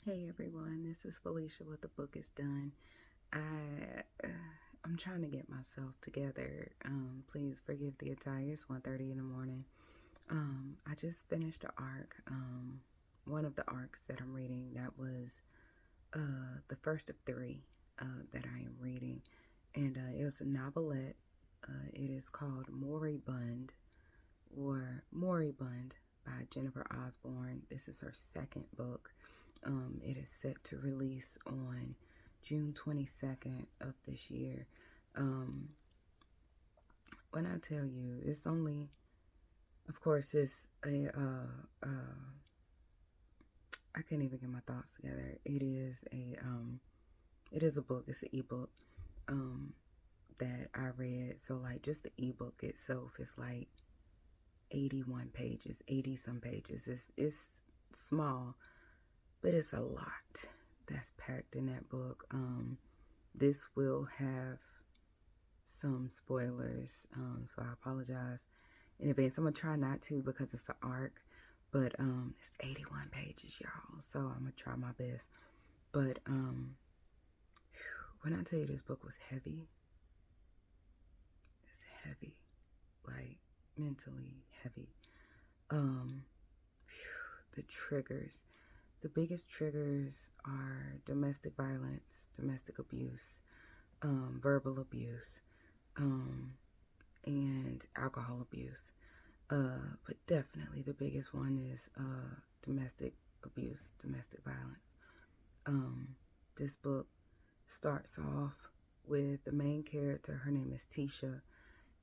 Hey everyone, this is Felicia with The Book is Done. I'm trying to get myself together. Please forgive the attire. It's 1:30 in the morning. I just finished the arc. One of the arcs that I'm reading that was the first of three that I am reading, and it was a novelette. It is called Moribund by Jennifer Osborn. This is her second book. It is set to release on June 22nd of this year. Um, when I tell you, it's only, of course, it's I can't even get my thoughts together. It is a book. It's an ebook, um, that I read. So like, just the ebook itself is like 81 pages, 80 some pages. It's small, but it's a lot that's packed in that book. This will have some spoilers, so I apologize in advance. I'm gonna try not to because it's an arc, but it's 81 pages, y'all. So I'm gonna try my best. But when I tell you this book was heavy, it's heavy, like mentally heavy. Um, the triggers. The biggest triggers are domestic violence, domestic abuse, verbal abuse, um, and alcohol abuse. But definitely the biggest one is domestic abuse, domestic violence. Um, this book starts off with the main character. Her name is Tisha,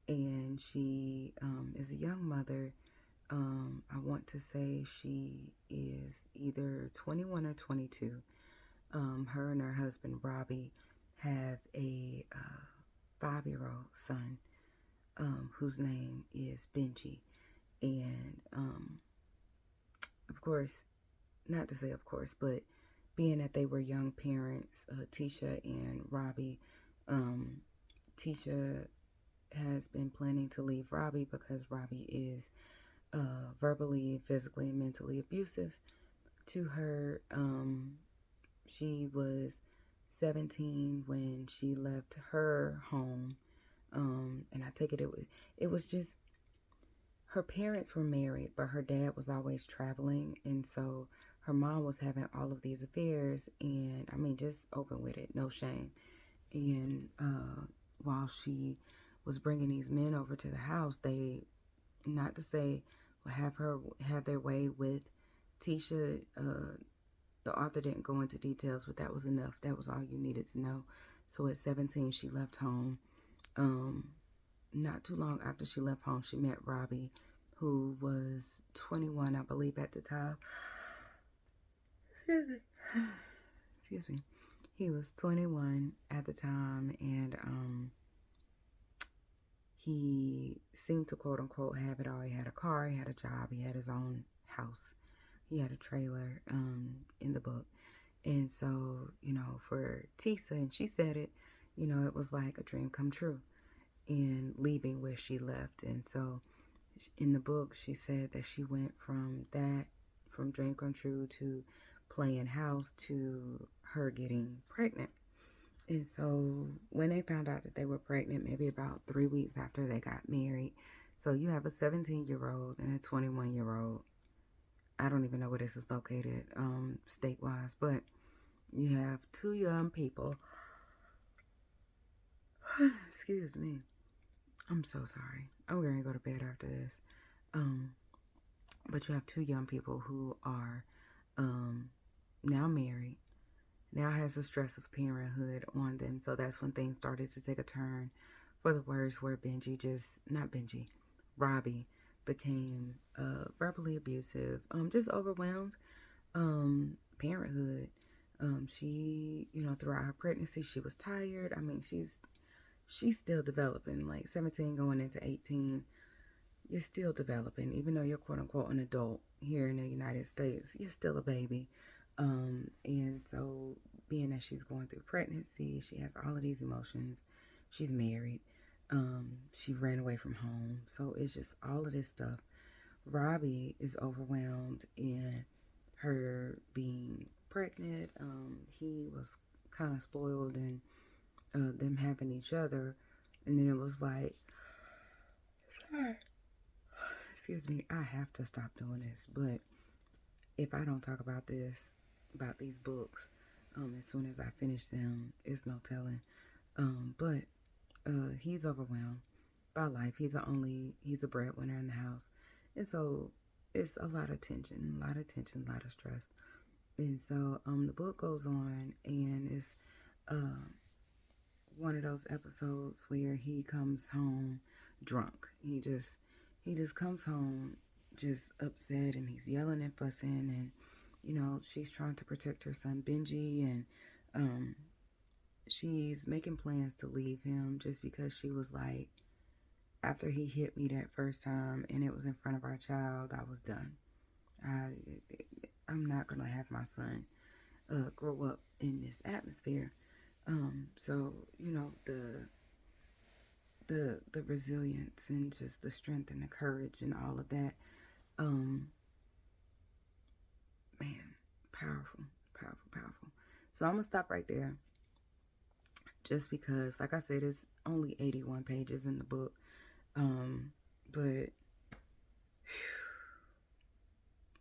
and she is a young mother. I want to say she is either 21 or 22. Her and her husband, Robbie, have a 5-year-old son whose name is Benji. And of course, not to say of course, but being that they were young parents, Tisha and Robbie, um, Tisha has been planning to leave Robbie because Robbie is verbally, physically, and mentally abusive to her. She was 17 when she left her home, and I take it was just her parents were married, but her dad was always traveling, and so her mom was having all of these affairs, and I mean, just open with it, no shame. And while she was bringing these men over to the house, they, not to say, have their way with Tisha. The author didn't go into details, but that was enough. That was all you needed to know. So at 17, she left home. Um, Not too long after she left home, she met Robbie, who was 21, I believe, at the time. Excuse me. Excuse me. He was 21 at the time, and he seemed to quote unquote have it all. He had a car, he had a job, he had his own house, he had a trailer in the book. And so, for Tisa, and she said it, it was like a dream come true in leaving where she left. And so in the book, she said that she went from dream come true to playing house to her getting pregnant. And so when they found out that they were pregnant, maybe about 3 weeks after they got married, so you have a 17-year-old and a 21-year-old. I don't even know where this is located state-wise, but you have two young people. Excuse me. I'm so sorry. I'm going to go to bed after this. Um, but you have two young people who are now married, now has the stress of parenthood on them. So that's when things started to take a turn for the worse, where Robbie became verbally abusive, just overwhelmed. Parenthood. She, throughout her pregnancy, she was tired. I mean, she's still developing, like 17 going into 18. You're still developing, even though you're quote unquote an adult here in the United States, you're still a baby. And so, being that she's going through pregnancy, she has all of these emotions. She's married. She ran away from home. So it's just all of this stuff. Robbie is overwhelmed in her being pregnant. He was kind of spoiled and them having each other. And then it was like, excuse me, I have to stop doing this. But if I don't talk about these books, as soon as I finish them, it's no telling. But he's overwhelmed by life. He's a breadwinner in the house. And so it's a lot of tension, a lot of tension, a lot of stress. And so the book goes on, and it's one of those episodes where he comes home drunk. He just comes home just upset, and he's yelling and fussing, and she's trying to protect her son Benji, and she's making plans to leave him just because she was like, after he hit me that first time and it was in front of our child, I was done. I'm not gonna have my son grow up in this atmosphere. So the resilience and just the strength and the courage and all of that, man, powerful, powerful, powerful. So I'm gonna stop right there, just because, like I said, it's only 81 pages in the book, but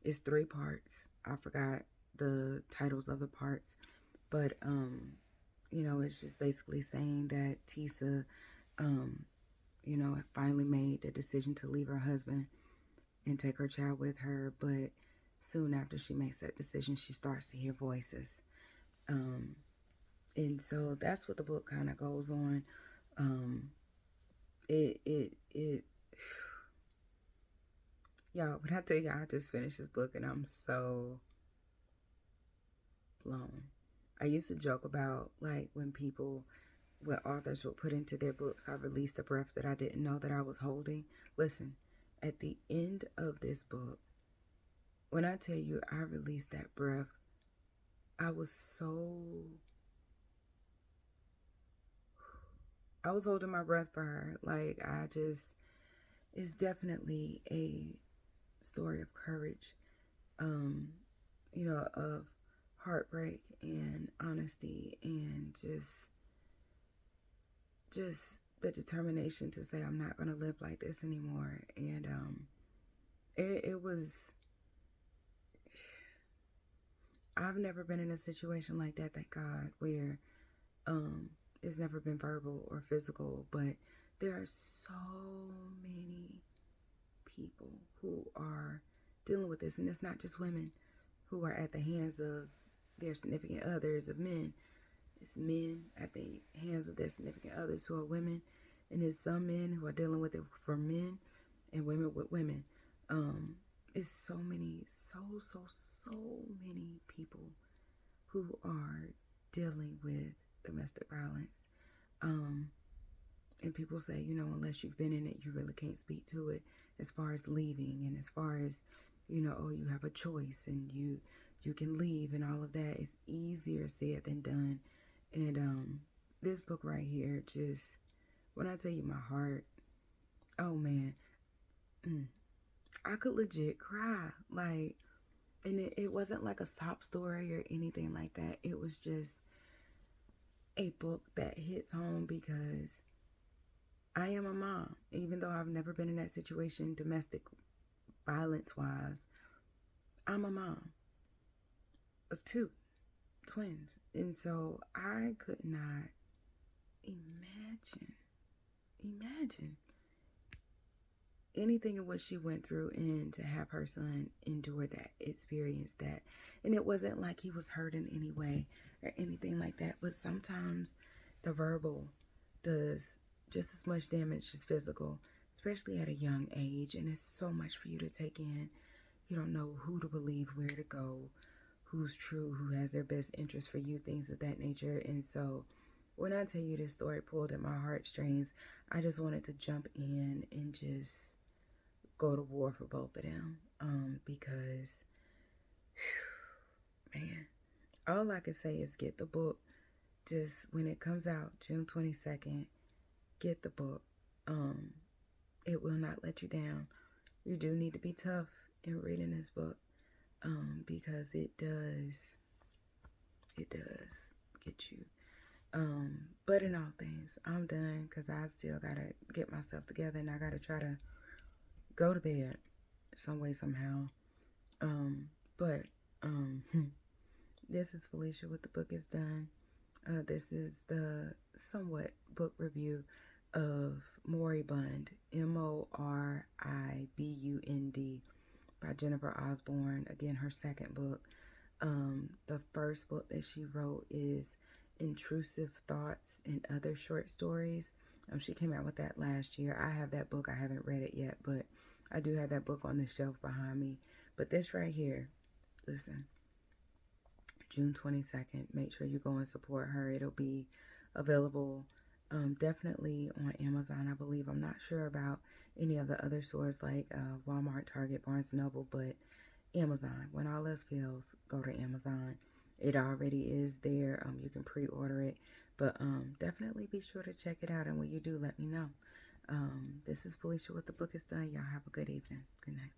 it's 3 parts. I forgot the titles of the parts, but it's just basically saying that Tisa, finally made the decision to leave her husband and take her child with her, but soon after she makes that decision, she starts to hear voices. And so that's what the book kind of goes on. Y'all, when I tell you I just finished this book and I'm so blown. I used to joke about, like, when authors would put into their books, I released a breath that I didn't know that I was holding. Listen, at the end of this book, when I tell you I released that breath, I was holding my breath for her. Like, it's definitely a story of courage, of heartbreak and honesty, and just the determination to say, I'm not going to live like this anymore. And it was, I've never been in a situation like that, thank God, where it's never been verbal or physical, but there are so many people who are dealing with this, and it's not just women who are at the hands of their significant others, of men. It's men at the hands of their significant others who are women, and it's some men who are dealing with it for men, and women with women. It's so many people who are dealing with domestic violence. And people say, unless you've been in it, you really can't speak to it, as far as leaving, and as far as, oh, you have a choice and you can leave, and all of that. Is easier said than done. And this book right here, just, when I tell you my heart, oh man, I could legit cry. Like, and it wasn't like a sob story or anything like that. It was just a book that hits home, because I am a mom. Even though I've never been in that situation domestic violence wise, I'm a mom of 2 twins. And so I could not imagine anything of what she went through, and to have her son endure that, experience that. And it wasn't like he was hurt in any way or anything like that, but sometimes the verbal does just as much damage as physical, especially at a young age. And it's so much for you to take in. You don't know who to believe, where to go, who's true, who has their best interest for you, things of that nature. And so when I tell you this story pulled at my heartstrings, I just wanted to jump in and just go to war for both of them, because man, all I can say is get the book. Just when it comes out, June 22nd, get the book. It will not let you down. You do need to be tough in reading this book, because it does It does get you. But in all things, I'm done because I still gotta get myself together and I gotta try to go to bed some way, somehow. But this is Felicia with The Book Is Done. This is the somewhat book review of Moribund, Moribund, by Jennifer Osborn. Again, her second book. The first book that she wrote is Intrusive Thoughts and Other Short Stories. She came out with that last year. I have that book. I haven't read it yet, but I do have that book on the shelf behind me. But this right here, listen, June 22nd, make sure you go and support her. It'll be available definitely on Amazon, I believe. I'm not sure about any of the other stores like Walmart, Target, Barnes & Noble, but Amazon. When all else fails, go to Amazon. It already is there. You can pre-order it, but definitely be sure to check it out. And when you do, let me know. This is Felicia with The Book Is Done. Y'all have a good evening. Good night.